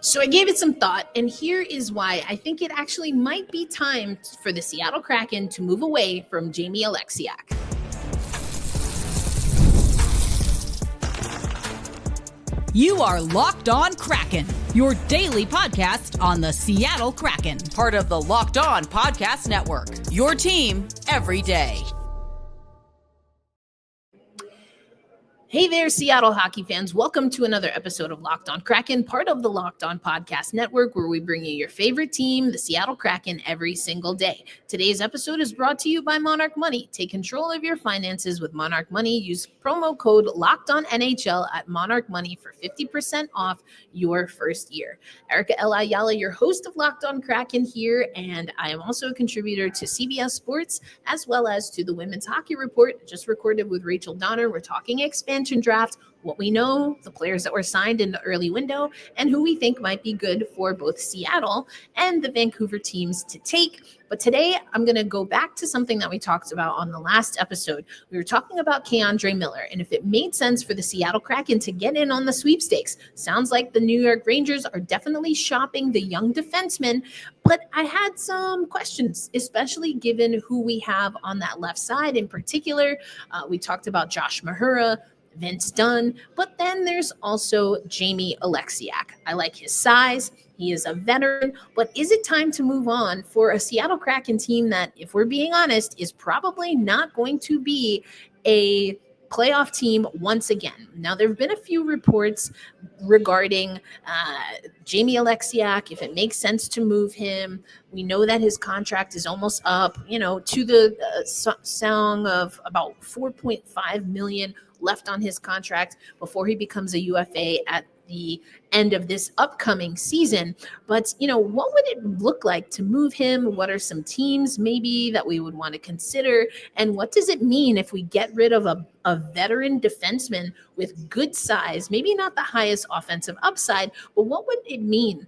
So I gave it some thought, and here is why I think it actually might be time for the Seattle Kraken to move away from Jamie Oleksiak. You are Locked On Kraken, your daily podcast on the Seattle Kraken, part of the Locked On Podcast Network, your team every day. Hey there, Seattle hockey fans. Welcome to another episode of Locked On Kraken, part of the Locked On Podcast Network, where we bring you your favorite team, the Seattle Kraken, every single day. Today's episode is brought to you by Monarch Money. Take control of your finances with Monarch Money. Use promo code LOCKEDONNHL at Monarch Money for 50% off your first year. Erica Ayala, your host of Locked On Kraken here, and I am also a contributor to CBS Sports, as well as to the Women's Hockey Report, just recorded with Rachel Donner. We're talking expansion draft, what we know, the players that were signed in the early window, and who we think might be good for both Seattle and the Vancouver teams to take. But today, I'm going to go back to something that we talked about on the last episode. We were talking about K'Andre Miller, and if it made sense for the Seattle Kraken to get in on the sweepstakes. Sounds like the New York Rangers are definitely shopping the young defenseman, but I had some questions, especially given who we have on that left side in particular. We talked about Josh Mahura, Vince Dunn, but then there's also Jamie Oleksiak. I like his size. He is a veteran, but is it time to move on for a Seattle Kraken team that, if we're being honest, is probably not going to be a playoff team once again? Now, there have been a few reports regarding Jamie Oleksiak, if it makes sense to move him. We know that his contract is almost up, to the song of about $4.5 million left on his contract before he becomes a UFA at the end of this upcoming season. But, what would it look like to move him? What are some teams maybe that we would want to consider? And what does it mean if we get rid of a veteran defenseman with good size, maybe not the highest offensive upside, but what would it mean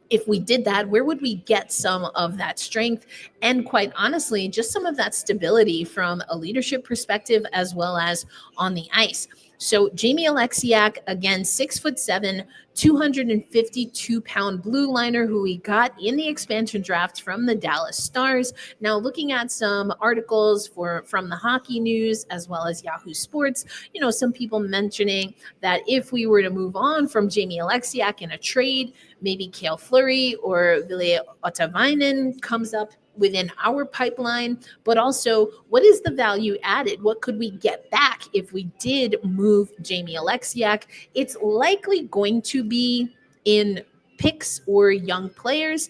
if we did that? Where would we get some of that strength and, quite honestly, just some of that stability from a leadership perspective as well as on the ice? So Jamie Oleksiak, again, 6'7", 252-pound blue liner who we got in the expansion draft from the Dallas Stars. Now, looking at some articles from the Hockey News as well as Yahoo Sports, some people mentioning that if we were to move on from Jamie Oleksiak in a trade, maybe Cale Fleury or Ville Ottavainen comes up within our pipeline, but also what is the value added? What could we get back if we did move Jamie Oleksiak? It's likely going to be in picks or young players.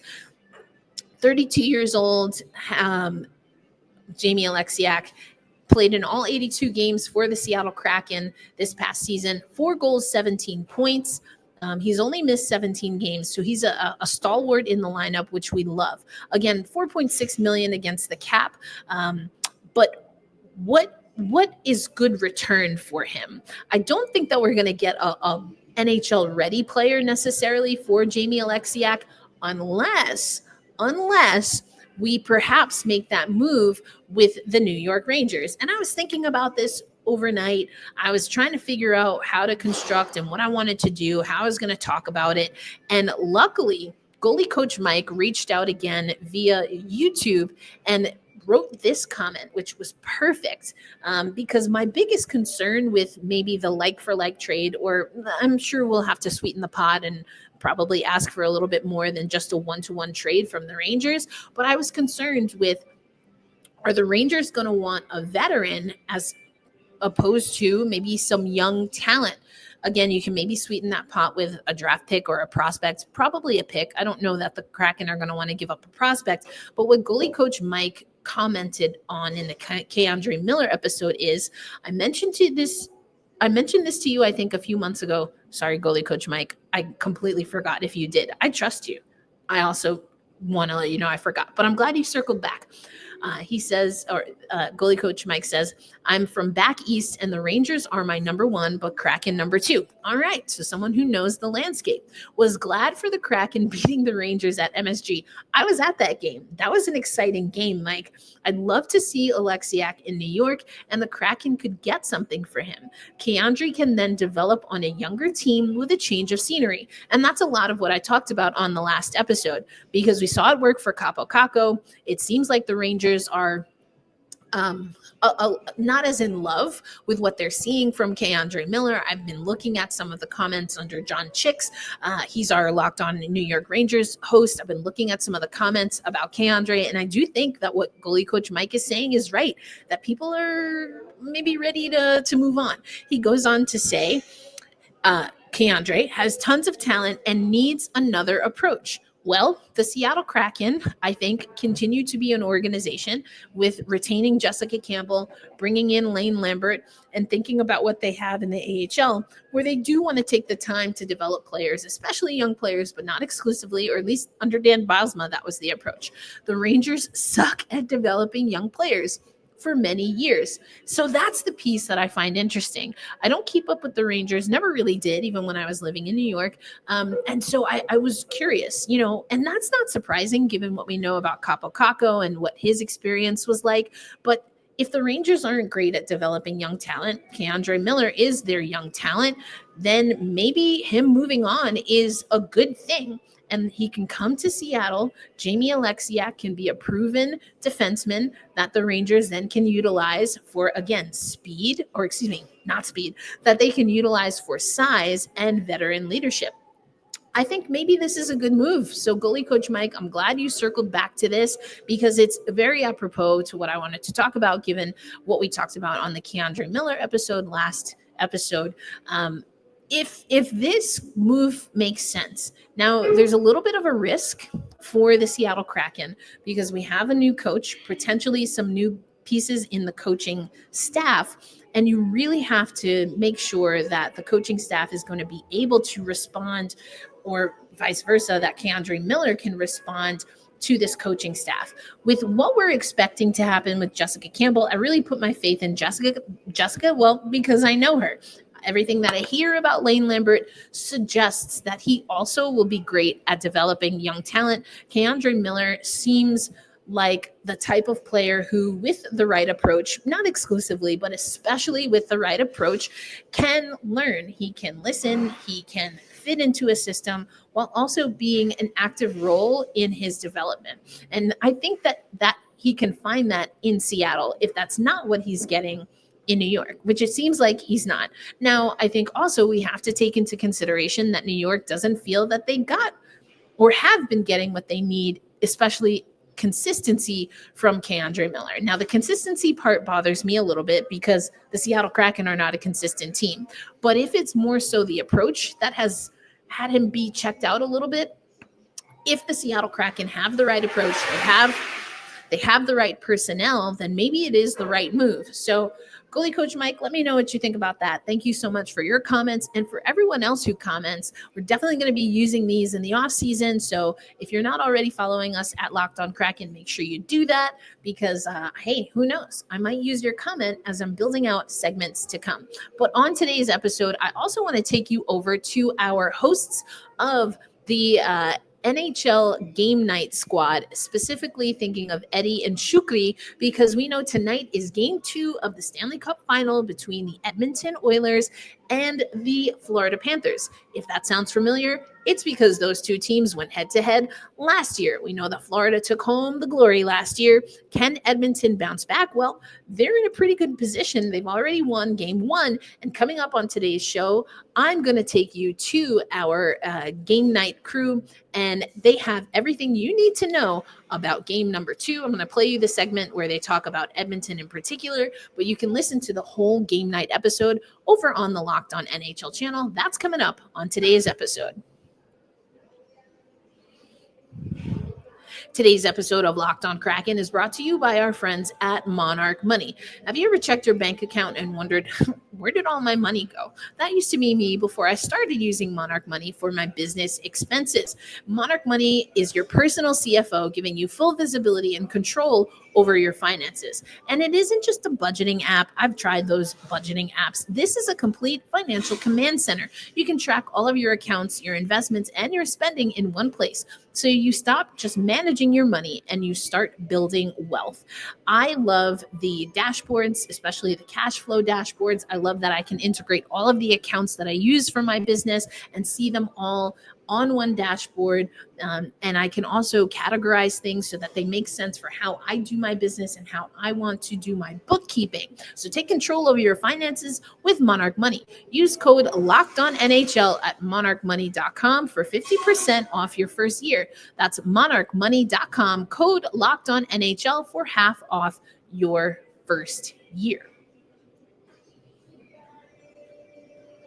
32 years old, Jamie Oleksiak played in all 82 games for the Seattle Kraken this past season, 4 goals, 17 points. He's only missed 17 games, so he's a stalwart in the lineup, which we love. Again, $4.6 million against the cap. But what is good return for him? I don't think that we're going to get a NHL-ready player necessarily for Jamie Oleksiak unless we perhaps make that move with the New York Rangers. And I was thinking about this overnight. I was trying to figure out how to construct and what I wanted to do, how I was going to talk about it. And luckily, goalie coach Mike reached out again via YouTube and wrote this comment, which was perfect, because my biggest concern with maybe the like-for-like trade, or I'm sure we'll have to sweeten the pot and probably ask for a little bit more than just a one-to-one trade from the Rangers, but I was concerned with, are the Rangers going to want a veteran as opposed to maybe some young talent? Again, you can maybe sweeten that pot with a draft pick or a prospect, probably a pick. I don't know that the Kraken are going to want to give up a prospect, but what goalie coach Mike commented on in the K'Andre Miller episode is, I mentioned this to you, I think, a few months ago. Sorry, goalie coach Mike, I completely forgot if you did. I trust you. I also want to let you know I forgot, but I'm glad you circled back. He says, goalie coach Mike says, I'm from back east and the Rangers are my number 1, but Kraken number 2. All right. So someone who knows the landscape. Was glad for the Kraken beating the Rangers at MSG. I was at that game. That was an exciting game, Mike. I'd love to see Oleksiak in New York, and the Kraken could get something for him. K'Andre can then develop on a younger team with a change of scenery. And that's a lot of what I talked about on the last episode, because we saw it work for Kaapo Kakko. It seems like the Rangers are not as in love with what they're seeing from K'Andre Miller. I've been looking at some of the comments under John Chicks. He's our Locked On New York Rangers host. I've been looking at some of the comments about K'Andre, and I do think that what goalie coach Mike is saying is right, that people are maybe ready to move on. He goes on to say, K'Andre has tons of talent and needs another approach. Well, the Seattle Kraken, I think, continue to be an organization with retaining Jessica Campbell, bringing in Lane Lambert, and thinking about what they have in the AHL, where they do want to take the time to develop players, especially young players, but not exclusively, or at least under Dan Bylsma, that was the approach. The Rangers suck at developing young players for many years. So that's the piece that I find interesting. I don't keep up with the Rangers, never really did, even when I was living in New York. And so I was curious, and that's not surprising given what we know about Kaapo Kakko and what his experience was like. But if the Rangers aren't great at developing young talent, K'Andre Miller is their young talent, then maybe him moving on is a good thing. And he can come to Seattle. Jamie Oleksiak can be a proven defenseman that the Rangers then can utilize for, again, that they can utilize for size and veteran leadership. I think maybe this is a good move. So goalie coach Mike, I'm glad you circled back to this because it's very apropos to what I wanted to talk about, given what we talked about on the K'Andre Miller last episode. If this move makes sense, now there's a little bit of a risk for the Seattle Kraken because we have a new coach, potentially some new pieces in the coaching staff, and you really have to make sure that the coaching staff is going to be able to respond, or vice versa, that K'Andre Miller can respond to this coaching staff. With what we're expecting to happen with Jessica Campbell, I really put my faith in Jessica, well, because I know her. Everything that I hear about Lane Lambert suggests that he also will be great at developing young talent. K'Andre Miller seems like the type of player who, with the right approach, not exclusively, but especially with the right approach, can learn. He can listen. He can fit into a system while also being an active role in his development. And I think that he can find that in Seattle if that's not what he's getting in New York, which it seems like he's not. Now, I think also we have to take into consideration that New York doesn't feel that they got or have been getting what they need, especially consistency from K'Andre Miller. Now, the consistency part bothers me a little bit because the Seattle Kraken are not a consistent team. But if it's more so the approach that has had him be checked out a little bit, if the Seattle Kraken have the right approach, they have the right personnel, then maybe it is the right move. So goalie coach Mike, let me know what you think about that. Thank you so much for your comments. And for everyone else who comments, we're definitely going to be using these in the off season. So if you're not already following us at Locked On Kraken, make sure you do that because, hey, who knows? I might use your comment as I'm building out segments to come. But on today's episode, I also want to take you over to our hosts of the NHL game night squad, specifically thinking of Eddie and Shukri, because we know tonight is game 2 of the Stanley Cup final between the Edmonton Oilers and the Florida Panthers. If that sounds familiar, it's because those two teams went head-to-head last year. We know that Florida took home the glory last year. Can Edmonton bounce back? Well, they're in a pretty good position. They've already won game 1. And coming up on today's show, I'm going to take you to our game night crew, and they have everything you need to know about game number 2. I'm going to play you the segment where they talk about Edmonton in particular, but you can listen to the whole game night episode over on the Locked On NHL channel. That's coming up on today's episode. Today's episode of Locked On Kraken is brought to you by our friends at Monarch Money. Have you ever checked your bank account and wondered, where did all my money go? That used to be me before I started using Monarch Money for my business expenses. Monarch Money is your personal CFO, giving you full visibility and control over your finances. And it isn't just a budgeting app. I've tried those budgeting apps. This is a complete financial command center. You can track all of your accounts, your investments, and your spending in one place. So you stop just managing your money and you start building wealth. I love the dashboards, especially the cash flow dashboards. I love that I can integrate all of the accounts that I use for my business and see them all on one dashboard. And I can also categorize things so that they make sense for how I do my business and how I want to do my bookkeeping. So take control over your finances with Monarch Money. Use code LOCKEDONNHL at monarchmoney.com for 50% off your first year. That's monarchmoney.com, code LOCKEDONNHL for half off your first year.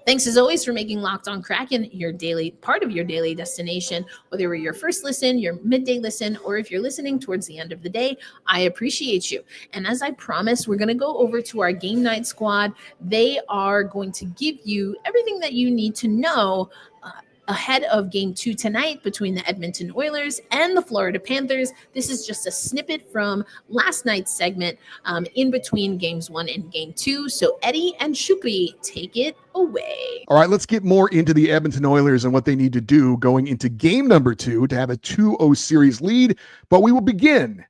Thanks as always for making Locked On Kraken your daily part of your daily destination, whether you're your first listen, your midday listen, or if you're listening towards the end of the day. I appreciate you. And as I promised, we're going to go over to our game night squad. They are going to give you everything that you need to know ahead of game 2 tonight between the Edmonton Oilers and the Florida Panthers. This is just a snippet from last night's segment in between games 1 and game 2. So Eddie and Shupri, take it away. All right, let's get more into the Edmonton Oilers and what they need to do going into game number 2 to have a 2-0 series lead. But we will begin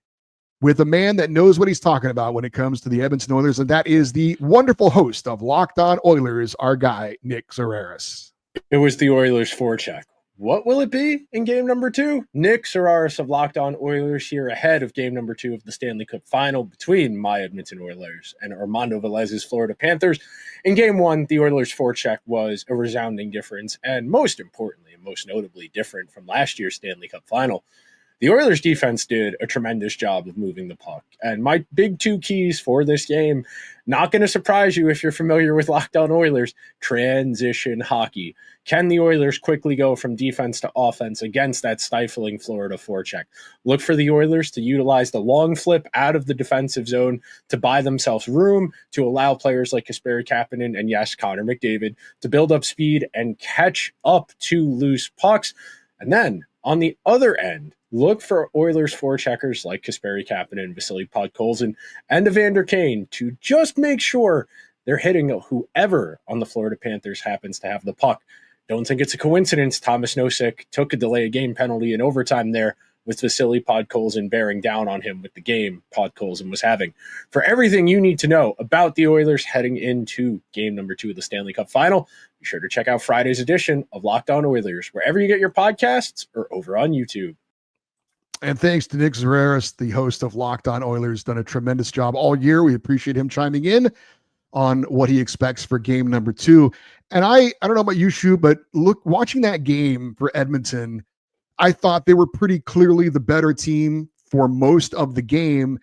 with a man that knows what he's talking about when it comes to the Edmonton Oilers, and that is the wonderful host of Locked On Oilers, our guy, Nick Zararis. It was the Oilers forecheck. What will it be in game number 2? Nick Zararis of Locked On Oilers here ahead of game number 2 of the Stanley Cup final between my Edmonton Oilers and Armando Velez's Florida Panthers. In game 1, the Oilers forecheck was a resounding difference, and most importantly and most notably different from last year's Stanley Cup final. The Oilers defense did a tremendous job of moving the puck. And my big 2 keys for this game, not going to surprise you if you're familiar with Locked On Oilers, transition hockey. Can the Oilers quickly go from defense to offense against that stifling Florida forecheck? Look for the Oilers to utilize the long flip out of the defensive zone to buy themselves room, to allow players like Kasperi Kapanen and, yes, Connor McDavid to build up speed and catch up to loose pucks. And then, on the other end, look for Oilers forecheckers like Kasperi Kapanen, Vasily Podkolzin, and Evander Kane to just make sure they're hitting whoever on the Florida Panthers happens to have the puck. Don't think it's a coincidence Thomas Nosek took a delay of game penalty in overtime there with Vasily Podkolzin bearing down on him with the game Podkolzin was having. For everything you need to know about the Oilers heading into game number 2 of the Stanley Cup final, be sure to check out Friday's edition of Locked On Oilers, wherever you get your podcasts or over on YouTube. And thanks to Nick Zararis, the host of Locked On Oilers, done a tremendous job all year. We appreciate him chiming in on what he expects for game number 2. And I don't know about you, Shu, but look, watching that game for Edmonton, I thought they were pretty clearly the better team for most of the game.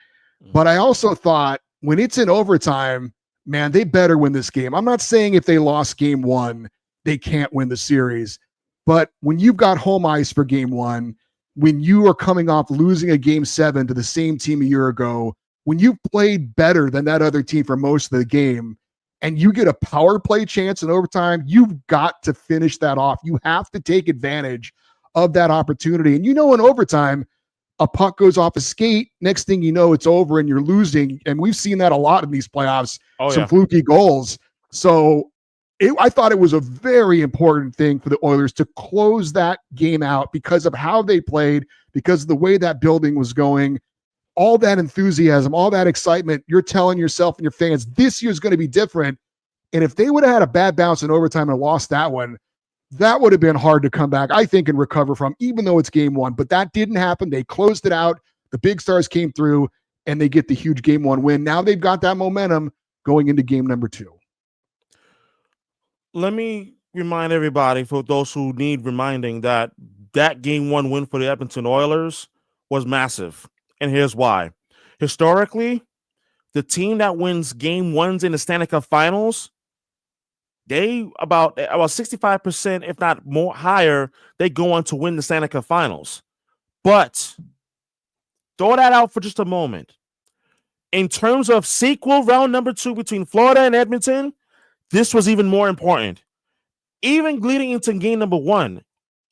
But I also thought when it's in overtime, man, they better win this game. I'm not saying if they lost game 1, they can't win the series. But when you've got home ice for game 1, when you are coming off losing a game 7 to the same team a year ago, when you've played better than that other team for most of the game, and you get a power play chance in overtime, you've got to finish that off. You have to take advantage of that opportunity. And in overtime, a puck goes off a skate. Next thing you know, it's over and you're losing. And we've seen that a lot in these playoffs, some fluky goals. So I thought it was a very important thing for the Oilers to close that game out because of how they played, because of the way that building was going, all that enthusiasm, all that excitement. You're telling yourself and your fans, this year's going to be different. And if they would have had a bad bounce in overtime and lost that one, that would have been hard to come back, I think, and recover from, even though it's game 1. But that didn't happen. They closed it out. The big stars came through, and they get the huge game 1 win. Now they've got that momentum going into game number 2. Let me remind everybody, for those who need reminding, that game 1 win for the Edmonton Oilers was massive. And here's why. Historically, the team that wins game 1s in the Stanley Cup finals, they about 65%, if not more higher, they go on to win the Stanley Cup finals. But throw that out for just a moment. In terms of sequel round number 2 between Florida and Edmonton, this was even more important. Even leading into game number 1,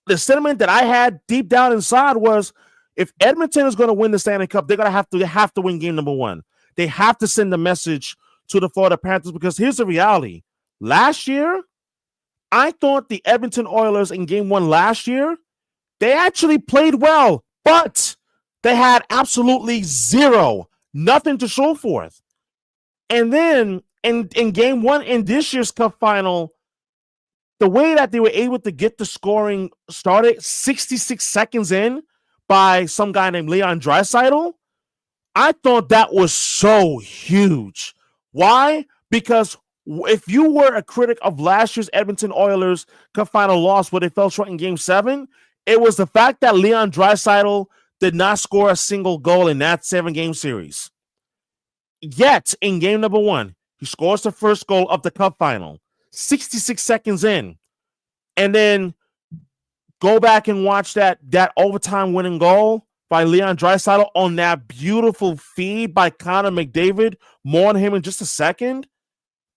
the sentiment that I had deep down inside was, If Edmonton is going to win the Stanley Cup, they're going to have to win game number 1. They have to send the message to the Florida Panthers, because here's the reality. Last year, I thought the Edmonton Oilers in game 1 last year, they actually played well, but they had absolutely nothing to show for it. And then in game 1 in this year's Cup final, the way that they were able to get the scoring started 66 seconds in by some guy named Leon Draisaitl, I thought that was so huge. Why? Because if you were a critic of last year's Edmonton Oilers Cup final loss where they fell short in game 7, it was the fact that Leon Draisaitl did not score a single goal in that 7-game series. Yet, in game number 1, he scores the first goal of the Cup final, 66 seconds in. And then go back and watch that overtime winning goal by Leon Draisaitl on that beautiful feed by Connor McDavid. More on him in just a second.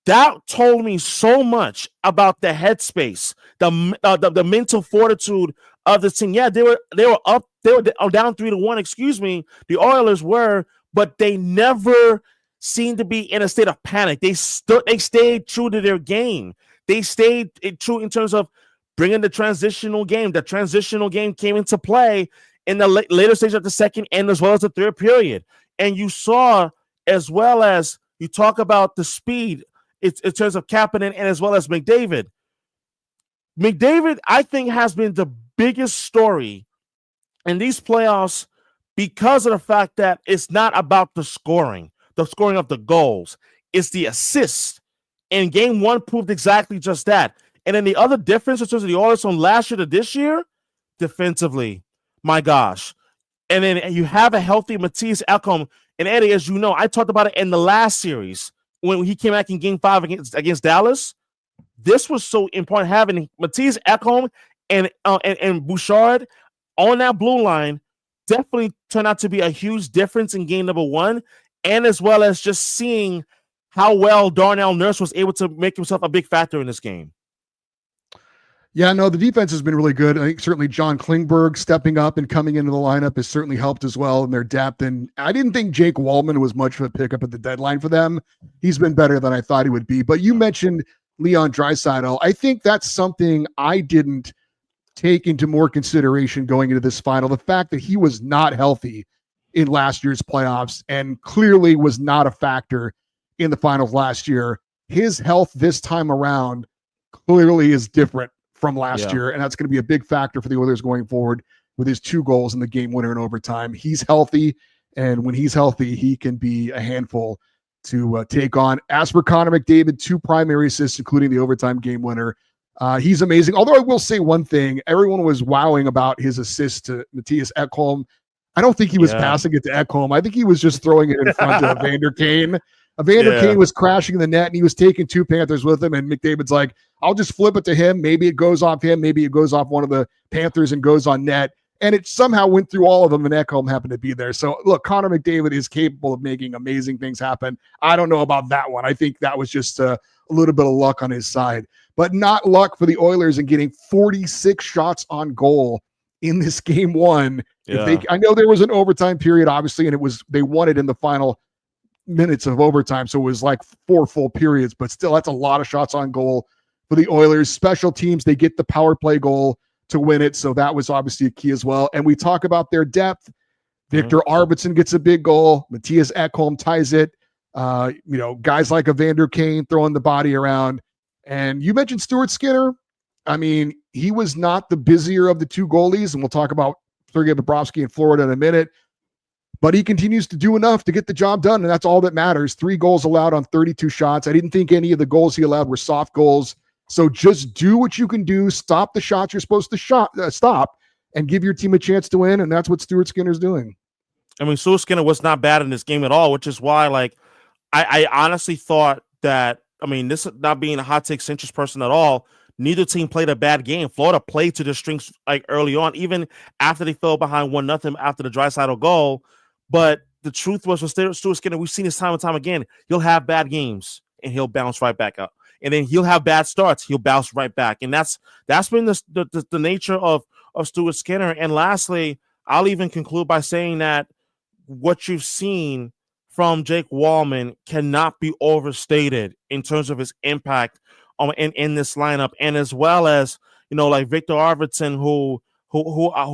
That told me so much about the headspace, the mental fortitude of the team. Yeah, they were down 3-1. The Oilers were, but they never seemed to be in a state of panic. They stayed true to their game. They stayed true in terms of bringing the transitional game. The transitional game came into play in the later stage of the second and as well as the third period. And you saw, as well as you talk about the speed in terms of Kapanen and as well as McDavid. McDavid, I think, has been the biggest story in these playoffs because of the fact that it's not about the scoring of the goals. It's the assists. And game 1 proved exactly just that. And then the other difference in terms of the Oilers from last year to this year, defensively, my gosh. And then you have a healthy Mattias Ekholm. And Eddie, as you know, I talked about it in the last series when he came back in game 5 against Dallas. This was so important, having Mattias Ekholm and Bouchard on that blue line definitely turned out to be a huge difference in game number 1, and as well as just seeing how well Darnell Nurse was able to make himself a big factor in this game. Yeah, no, the defense has been really good. I think certainly John Klingberg stepping up and coming into the lineup has certainly helped as well in their depth. And I didn't think Jake Wallman was much of a pickup at the deadline for them. He's been better than I thought he would be. But you mentioned Leon Draisaitl. I think that's something I didn't take into more consideration going into this final. The fact that he was not healthy in last year's playoffs and clearly was not a factor in the finals last year. His health this time around clearly is different from last year, and that's going to be a big factor for the Oilers going forward with his 2 goals in the game winner in overtime. He's healthy, and when he's healthy, he can be a handful to take on. As for Connor McDavid, 2 primary assists, including the overtime game winner. He's amazing. Although I will say one thing, everyone was wowing about his assist to Mattias Ekholm. I don't think he was passing it to Ekholm. I think he was just throwing it in front of Evander Kane. Evander Kane was crashing in the net, and he was taking 2 Panthers with him, and McDavid's like, I'll just flip it to him. Maybe it goes off him. Maybe it goes off one of the Panthers and goes on net. And it somehow went through all of them, and Ekholm happened to be there. So, look, Connor McDavid is capable of making amazing things happen. I don't know about that one. I think that was just a little bit of luck on his side. But not luck for the Oilers in getting 46 shots on goal in this game 1. I know there was an overtime period, obviously, and they won it in the final minutes of overtime, so it was like 4 full periods, but still, that's a lot of shots on goal for the Oilers. Special teams, they get the power play goal to win it, so that was obviously a key as well. And we talk about their depth. Victor Arvidsson gets a big goal. Mattias Ekholm ties it. Guys like Evander Kane throwing the body around. And you mentioned Stuart Skinner. I mean, he was not the busier of the 2 goalies, and we'll talk about Sergei Bobrovsky in Florida in a minute. But he continues to do enough to get the job done, and that's all that matters. 3 goals allowed on 32 shots. I didn't think any of the goals he allowed were soft goals. So just do what you can do. Stop the shots you're supposed to stop, and give your team a chance to win, and that's what Stuart Skinner's doing. I mean, Stuart Skinner was not bad in this game at all, which is why, I honestly thought that, this is not being a hot take centrist person at all, neither team played a bad game. Florida played to their strengths early on, even after they fell behind 1-0 after the Draisaitl goal. But the truth was, with Stuart Skinner, we've seen this time and time again. He'll have bad games, and he'll bounce right back up. And then he'll have bad starts. He'll bounce right back. And that's been the nature of Stuart Skinner. And lastly, I'll even conclude by saying that what you've seen from Jake Wallman cannot be overstated in terms of his impact in this lineup, and as well as, like Victor Arvidsson, who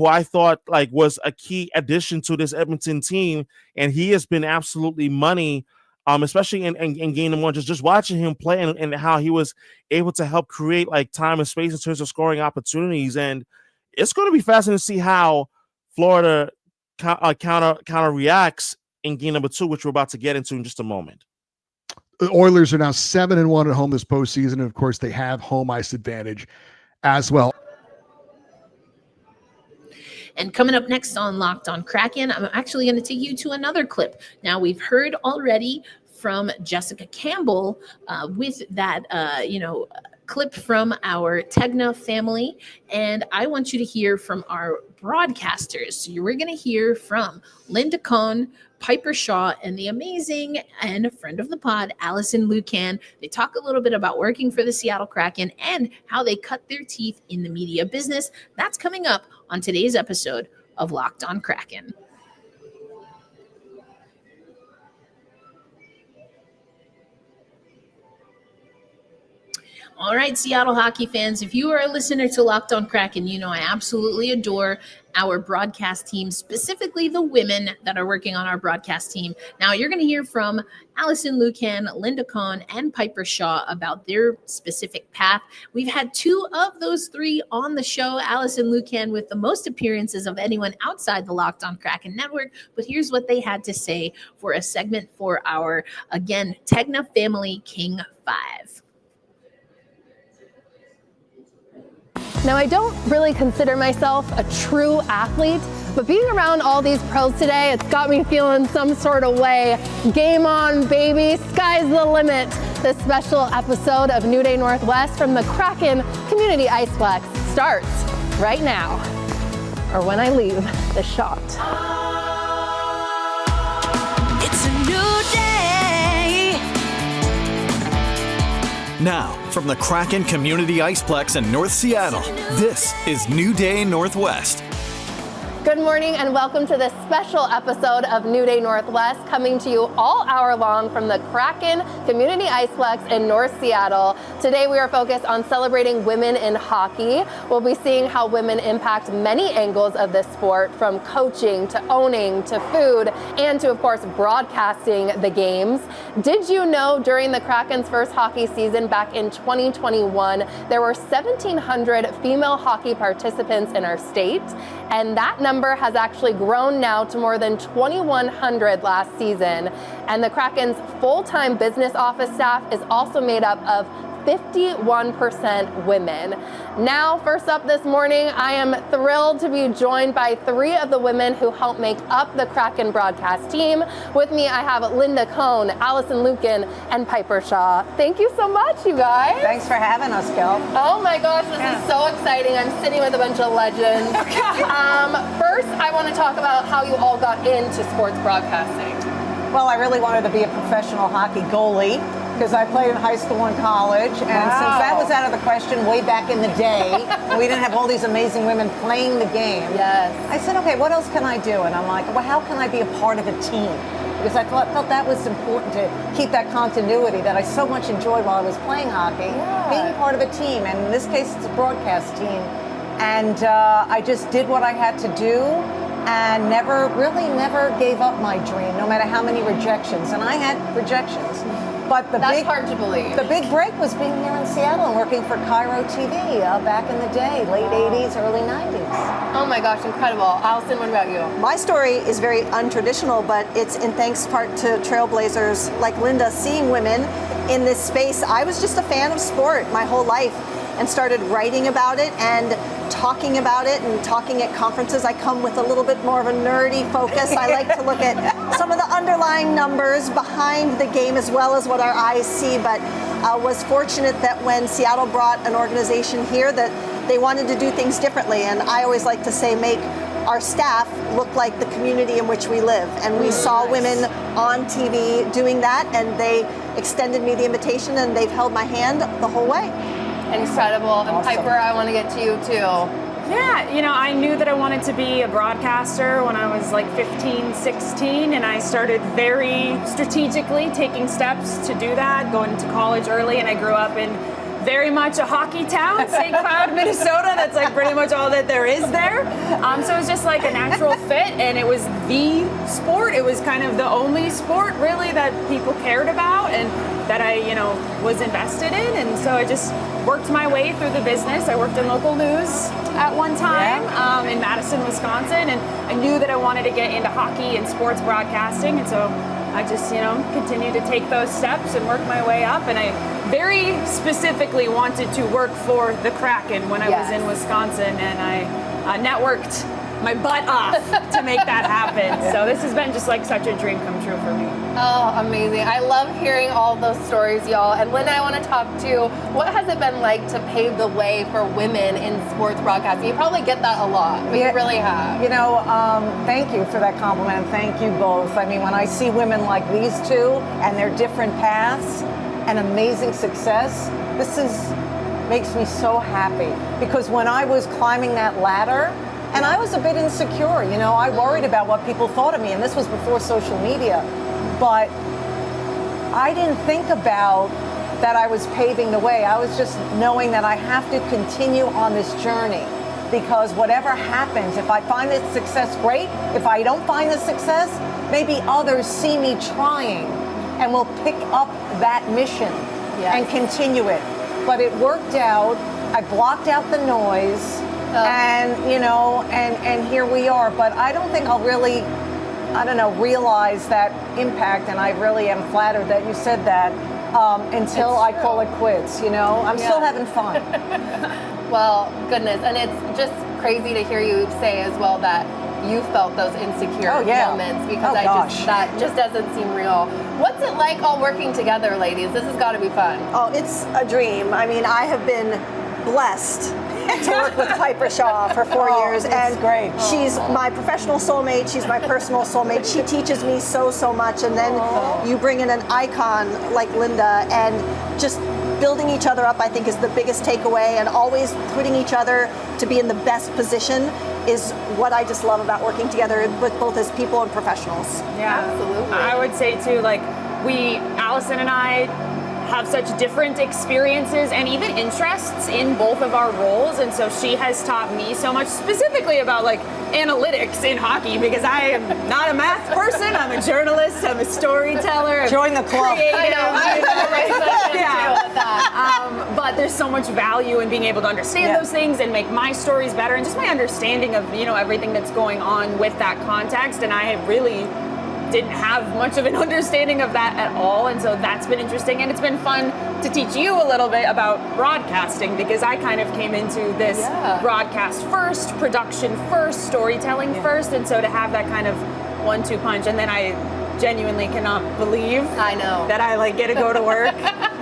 I thought like was a key addition to this Edmonton team, and he has been absolutely money, especially in game number one. Just watching him play and how he was able to help create like time and space in terms of scoring opportunities, and it's going to be fascinating to see how Florida counter reacts in game number two, which we're about to get into in just a moment. The Oilers are now 7-1 at home this postseason, and of course they have home ice advantage as well. And coming up next on Locked On Kraken, I'm actually going to take you to another clip. Now, we've heard already from Jessica Campbell with that, clip from our Tegna family. And I want you to hear from our broadcasters. So we're going to hear from Linda Cohn, Piper Shaw, and the amazing and friend of the pod, Allison Lucan. They talk a little bit about working for the Seattle Kraken and how they cut their teeth in the media business. That's coming up on today's episode of Locked On Kraken. All right, Seattle hockey fans, if you are a listener to Locked On Kraken, you know I absolutely adore our broadcast team, specifically the women that are working on our broadcast team. Now, you're going to hear from Allison Lucan, Linda Cohn, and Piper Shaw about their specific path. We've had two of those three on the show, Allison Lucan with the most appearances of anyone outside the Locked On Kraken network. But here's what they had to say for a segment for our, again, Tegna Family King 5. Now, I don't really consider myself a true athlete, but being around all these pros today, it's got me feeling some sort of way. Game on, baby. Sky's the limit. This special episode of New Day Northwest from the Kraken Community Iceplex starts right now, or when I leave the shot. It's a new day. Now, from the Kraken Community Iceplex in North Seattle, this is New Day Northwest. Good morning and welcome to this special episode of New Day Northwest, coming to you all hour long from the Kraken Community Iceplex in North Seattle. Today we are focused on celebrating women in hockey. We'll be seeing how women impact many angles of this sport, from coaching to owning to food and to, of course, broadcasting the games. Did you know during the Kraken's first hockey season back in 2021, there were 1,700 female hockey participants in our state, and that number has actually grown now to more than 2,100 last season. And the Kraken's full-time business office staff is also made up of 51% women. Now, first up this morning, I am thrilled to be joined by three of the women who help make up the Kraken broadcast team. With me, I have Linda Cohn, Allison Lucan, and Piper Shaw. Thank you so much, you guys. Thanks for having us, Gil. Oh my gosh, this is so exciting. I'm sitting with a bunch of legends. First, I want to talk about how you all got into sports broadcasting. Well, I really wanted to be a professional hockey goalie because I played in high school and college, and since that was out of the question way back in the day, and we didn't have all these amazing women playing the game, I said, okay, what else can I do? And I'm like, well, how can I be a part of a team? Because I felt that was important to keep that continuity that I so much enjoyed while I was playing hockey, being part of a team, and in this case, it's a broadcast team. And I just did what I had to do and never gave up my dream, no matter how many rejections. And I had rejections. But That's hard to believe. The big break was being here in Seattle and working for Cairo TV back in the day, late 80s, early 90s. Oh my gosh, incredible. Allison, what about you? My story is very untraditional, but it's in thanks part to trailblazers like Linda seeing women in this space. I was just a fan of sport my whole life and started writing about it and talking about it and talking at conferences. I come with a little bit more of a nerdy focus. I like to look at some of the underlying numbers behind the game as well as what our eyes see, but was fortunate that when Seattle brought an organization here that they wanted to do things differently. And I always like to say, make our staff look like the community in which we live. And we saw women on TV doing that, and they extended me the invitation, and they've held my hand the whole way. Incredible. And Awesome. Piper, I want to get to you too. Yeah, I knew that I wanted to be a broadcaster when I was like 15, 16, and I started very strategically taking steps to do that, going to college early, and I grew up in very much a hockey town, St. Cloud, Minnesota. That's like pretty much all that there is there. So it was just like a natural fit, and it was the sport. It was kind of the only sport really that people cared about and that I, was invested in. And so I just worked my way through the business. I worked in local news at one time in Madison, Wisconsin, and I knew that I wanted to get into hockey and sports broadcasting. And so I just, continued to take those steps and work my way up. And I very specifically wanted to work for the Kraken when I was in Wisconsin, and I networked my butt off to make that happen. So this has been just like such a dream come true for me. Oh, amazing. I love hearing all those stories, y'all. And Linda, I want to talk to, what has it been like to pave the way for women in sports broadcasting? You probably get that a lot, but you really have. Thank you for that compliment. Thank you both. I mean, when I see women like these two and their different paths and amazing success, makes me so happy. Because when I was climbing that ladder, and I was a bit insecure, I worried about what people thought of me, and this was before social media. But I didn't think about that I was paving the way. I was just knowing that I have to continue on this journey, because whatever happens, if I find this success, great. If I don't find the success, maybe others see me trying and will pick up that mission and continue it. But it worked out. I blocked out the noise. And here we are. But I don't think I'll really, realize that impact. And I really am flattered that you said that until I call it quits. I'm still having fun. Well, goodness. And it's just crazy to hear you say as well that you felt those insecure moments, because that just doesn't seem real. What's it like all working together, ladies? This has got to be fun. Oh, it's a dream. I mean, I have been blessed to work with Piper Shaw for 4 years, and great. She's my professional soulmate. She's my personal soulmate. She teaches me so much, and then you bring in an icon like Linda, and just building each other up, I think, is the biggest takeaway, and always putting each other to be in the best position is what I just love about working together with both as people and professionals. Yeah, absolutely. I would say too, Allison and I have such different experiences and even interests in both of our roles, and so she has taught me so much, specifically about analytics in hockey, because I am not a math person. I'm a journalist. I'm a storyteller. Join the club. But there's so much value in being able to understand those things and make my stories better, and just my understanding of everything that's going on with that context. And I have really didn't have much of an understanding of that at all, and so that's been interesting, and it's been fun to teach you a little bit about broadcasting, because I kind of came into this broadcast first, production first, storytelling first, and so to have that kind of 1-2 punch, and then I genuinely cannot believe that I get to go to work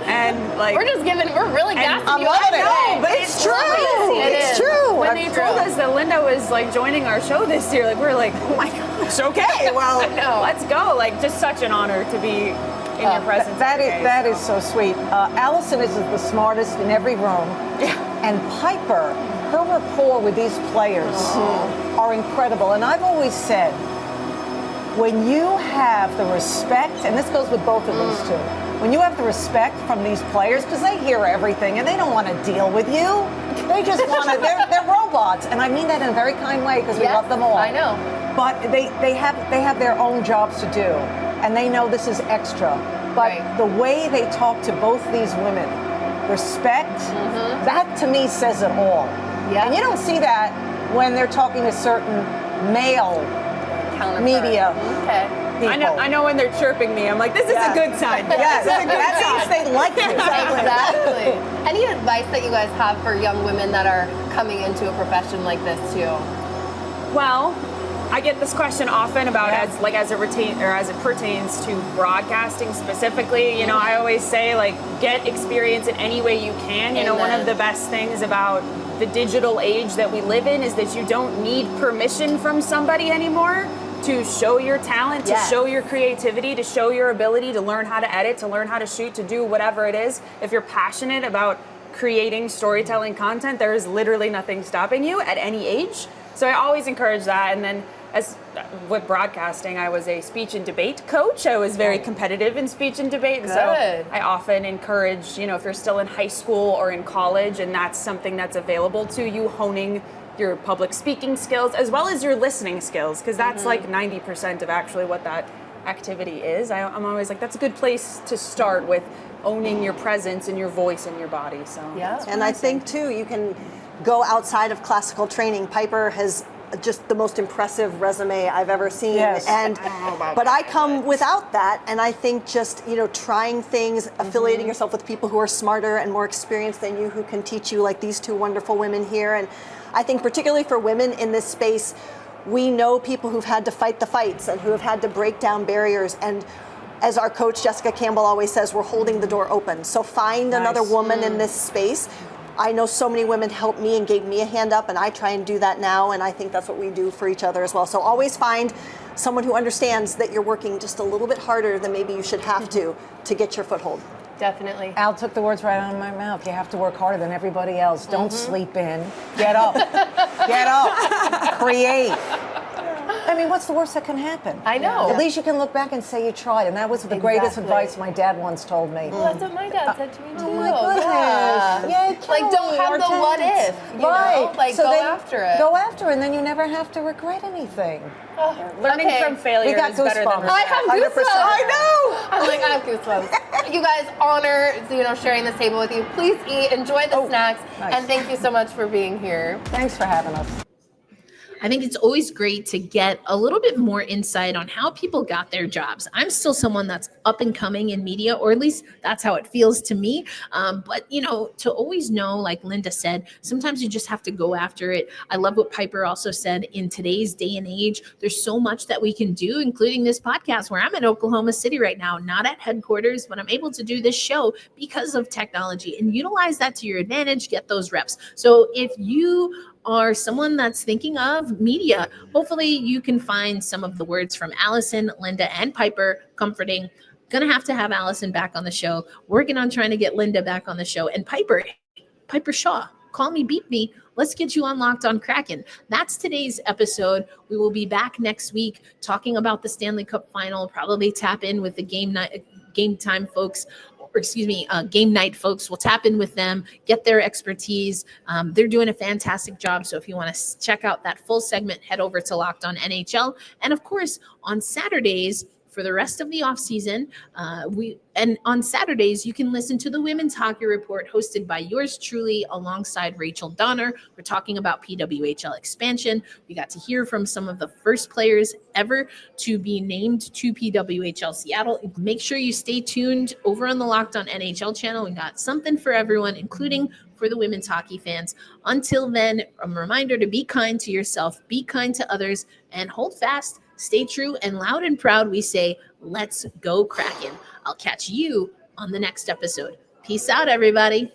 and we're really gassing you. I know, but it's true. It's true. When they told us that Linda was joining our show this year, we were like, oh my gosh, okay, well, let's go. Just such an honor to be in your presence. That is so sweet. Allison is the smartest in every room, and Piper, her rapport with these players are incredible. And I've always said, when you have the respect, and this goes with both of these two, when you have the respect from these players, because they hear everything and they don't want to deal with you, they just want to, they're robots. And I mean that in a very kind way, because we love them all. I know. But they have their own jobs to do, and they know this is extra. But the way they talk to both these women, respect, that to me says it all. Yeah. And you don't see that when they're talking to certain male media. Okay. I know when they're chirping me, I'm like, this is a good sign. That means they like you. Exactly. Any advice that you guys have for young women that are coming into a profession like this too? Well, I get this question often about as it pertains to broadcasting specifically. I always say get experience in any way you can. One of the best things about the digital age that we live in is that you don't need permission from somebody anymore to show your talent, to show your creativity, to show your ability, to learn how to edit, to learn how to shoot, to do whatever it is. If you're passionate about creating storytelling content, there is literally nothing stopping you at any age. So I always encourage that. And then as with broadcasting, I was a speech and debate coach. I was very competitive in speech and debate. And so I often encourage, if you're still in high school or in college and that's something that's available to you, honing your public speaking skills as well as your listening skills, because that's like 90% of actually what that activity is. I'm always like, that's a good place to start with owning your presence and your voice and your body. So and I think too, you can go outside of classical training. Piper has just the most impressive resume I've ever seen. And but I come without that, and I think just trying things, affiliating yourself with people who are smarter and more experienced than you, who can teach you, like these two wonderful women here. And I think particularly for women in this space, we know people who've had to fight the fights and who have had to break down barriers. And as our coach Jessica Campbell always says, we're holding the door open. So find another woman in this space. I know so many women helped me and gave me a hand up, and I try and do that now, and I think that's what we do for each other as well. So always find someone who understands that you're working just a little bit harder than maybe you should have to get your foothold. Definitely. Al took the words right out of my mouth. You have to work harder than everybody else. Don't sleep in. Get up. Get up. Create. I mean, what's the worst that can happen? I know. At least you can look back and say you tried, and that was the greatest advice my dad once told me. Well, that's what my dad said to me too. Oh my goodness. Yeah, like, don't have the what if, you know? Like, so go after it. Go after it, and then you never have to regret anything. Learning from failure is better than I have goosebumps. I know. I'm like, I have goosebumps. You guys, honor, sharing this table with you. Please eat, enjoy the snacks, and thank you so much for being here. Thanks for having us. I think it's always great to get a little bit more insight on how people got their jobs. I'm still someone that's up and coming in media, or at least that's how it feels to me. But, to always know, like Linda said, sometimes you just have to go after it. I love what Piper also said. In today's day and age, there's so much that we can do, including this podcast, where I'm in Oklahoma City right now, not at headquarters, but I'm able to do this show because of technology, and utilize that to your advantage, get those reps. So if you are someone that's thinking of media, hopefully you can find some of the words from Allison, Linda, and Piper comforting. Gonna have to have Allison back on the show. Working on trying to get Linda back on the show. And Piper Shaw, call me, beat me. Let's get you on Locked On Kraken. That's today's episode. We will be back next week talking about the Stanley Cup Final. Probably tap in with the game time folks. Game night folks. We'll tap in with them, get their expertise. They're doing a fantastic job. So if you want to check out that full segment, head over to Locked On NHL. And of course, on Saturdays, for the rest of the offseason, on Saturdays, you can listen to the Women's Hockey Report hosted by yours truly alongside Rachel Donner. We're talking about PWHL expansion. We got to hear from some of the first players ever to be named to PWHL Seattle. Make sure you stay tuned over on the Locked On NHL channel. We got something for everyone, including for the women's hockey fans. Until then, a reminder to be kind to yourself, be kind to others, and hold fast. Stay true, and loud and proud we say, let's go Kraken. I'll catch you on the next episode. Peace out, everybody.